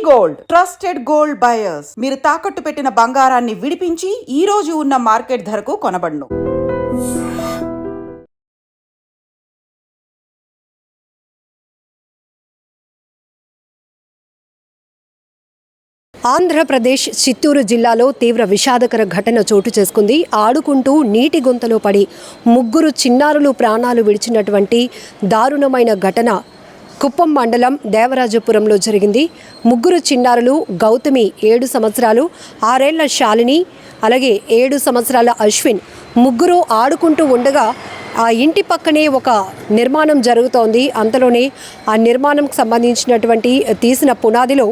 Gold trusted gold buyers. మీరు తాకట్టు పెట్టిన బంగారాన్ని విడిపించి ఈ రోజు ఉన్న మార్కెట్ ధరకు కొనబడును. ఆంధ్రప్రదేశ్ చిత్తూరు జిల్లాలో తీవ్ర విషాదకర ఘటన చోటు చేసుకుంది. ఆడుకుంటూ నీటి గుంతలో పడి ముగ్గురు చిన్నారులు ప్రాణాలు విడిచినటువంటి దారుణమైన ఘటన కుప్పం మండలం దేవరాజపురంలో జరిగింది. ముగ్గురు చిన్నారులు గౌతమి 7 సంవత్సరాలు, 6 ఏళ్ల శాలిని, అలాగే 7 సంవత్సరాల అశ్విన్ ముగ్గురు ఆడుకుంటూ ఉండగా ఆ ఇంటి పక్కనే ఒక నిర్మాణం జరుగుతోంది. అంతలోనే ఆ నిర్మాణంకి సంబంధించినటువంటి తీసిన పునాదిలో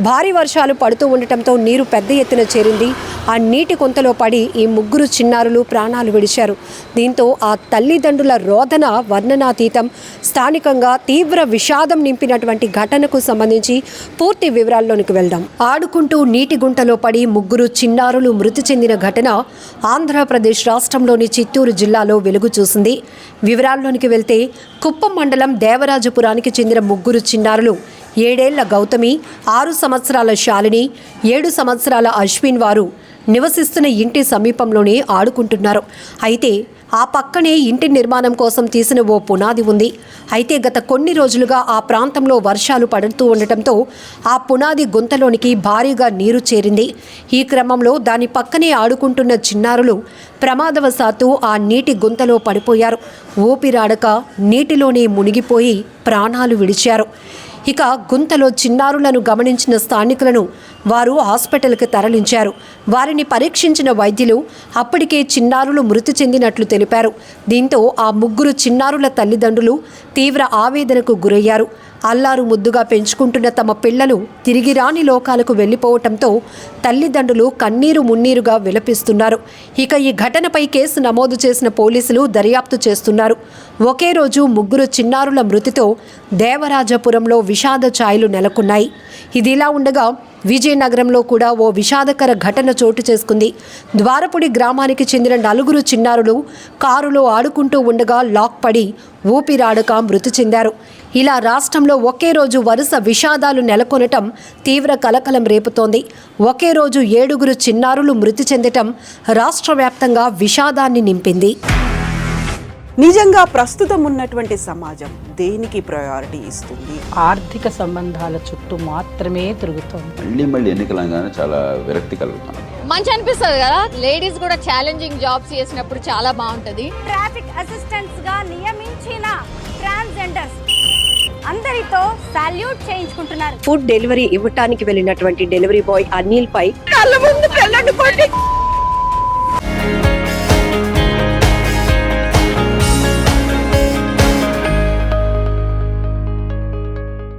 భారీ వర్షాలు పడుతూ ఉండటంతో నీరు పెద్ద ఎత్తున చేరింది. ఆ నీటి కొంతలో పడి ఈ ముగ్గురు చిన్నారులు ప్రాణాలు విడిచారు. దీంతో ఆ తల్లిదండ్రుల రోదన వర్ణనాతీతం. స్థానికంగా తీవ్ర విషాదం నింపినటువంటి ఘటనకు సంబంధించి పూర్తి వివరాల్లోనికి వెళ్దాం. ఆడుకుంటూ నీటి గుంటలో పడి ముగ్గురు చిన్నారులు మృతి చెందిన ఘటన ఆంధ్రప్రదేశ్ రాష్ట్రంలోని చిత్తూరు జిల్లాలో వెలుగు చూసింది. వివరాల్లోనికి వెళ్తే కుప్పం మండలం దేవరాజపురానికి చెందిన ముగ్గురు చిన్నారులు 7 ఏళ్ల గౌతమి, 6 సంవత్సరాల శాలిని, 7 సంవత్సరాల అశ్విన్ వారు నివసిస్తున్న ఇంటి సమీపంలోనే ఆడుకుంటున్నారు. అయితే ఆ పక్కనే ఇంటి నిర్మాణం కోసం తీసిన ఓ పునాది ఉంది. అయితే గత కొన్ని రోజులుగా ఆ ప్రాంతంలో వర్షాలు పడుతూ ఉండటంతో ఆ పునాది గుంతలోనికి భారీగా నీరు చేరింది. ఈ క్రమంలో దాని పక్కనే ఆడుకుంటున్న చిన్నారులు ప్రమాదవశాత్తు ఆ నీటి గుంతలో పడిపోయారు. ఊపిరాడక నీటిలోనే మునిగిపోయి ప్రాణాలు విడిచారు. ఇక గుంతలో చిన్నారులను గమనించిన స్థానికులను వారు హాస్పిటల్కి తరలించారు. వారిని పరీక్షించిన వైద్యులు అప్పటికే చిన్నారులు మృతి చెందినట్లు తెలిపారు. దీంతో ఆ ముగ్గురు చిన్నారుల తల్లిదండ్రులు తీవ్ర ఆవేదనకు గురయ్యారు. అల్లారు ముద్దుగా పెంచుకుంటున్న తమ పిల్లలు తిరిగి రాని లోకాలకు వెళ్లిపోవటంతో తల్లిదండ్రులు కన్నీరు మున్నీరుగా విలపిస్తున్నారు. ఇక ఈ ఘటనపై కేసు నమోదు చేసిన పోలీసులు దర్యాప్తు చేస్తున్నారు. ఒకే రోజు ముగ్గురు చిన్నారుల మృతితో దేవరాజపురంలో విషాద ఛాయలు నెలకొన్నాయి. ఇదిలా ఉండగా విజయనగరంలో కూడా ఓ విషాదకర ఘటన చోటు చేసుకుంది. ద్వారపుడి గ్రామానికి చెందిన 4 చిన్నారులు కారులో ఆడుకుంటూ ఉండగా లాక్ పడి ఊపిరాడక మృతి చెందారు. ఇలా రాష్ట్రంలో ఒకే రోజు వరుస విషాదాలు నెలకొనటం తీవ్ర కలకలం రేపుతోంది. ఒకే రోజు 7 చిన్నారులు మృతి చెందటం రాష్ట్ర వ్యాప్తంగా విషాదాన్ని నింపింది. నిజంగా ప్రస్తుతం ఉన్నటువంటి సమాజం దేనికి ప్రయారిటీ ఇస్తుంది? ఆర్థిక సంబంధాల చుట్టూ మాత్రమే తిరుగుతోంది. మళ్ళీ ఎన్నికలంగానే చాలా విరక్తి కలుగుతాను. మంచి అనిపిస్తుంది కదా, లేడీస్ కూడా ఛాలెంజింగ్ జాబ్స్ చేసినప్పుడు చాలా బాగుంటది. ట్రాఫిక్ అసిస్టెంట్స్ గా నియమించిన ట్రాన్స్జెండర్స్ అందరితో సాల్యూట్ చేయించుకుంటున్నారు. ఫుడ్ డెలివరీ ఇవ్వటానికి వెళ్ళినటువంటి డెలివరీ బాయ్ అనిల్ పై కళ్ళ ముందు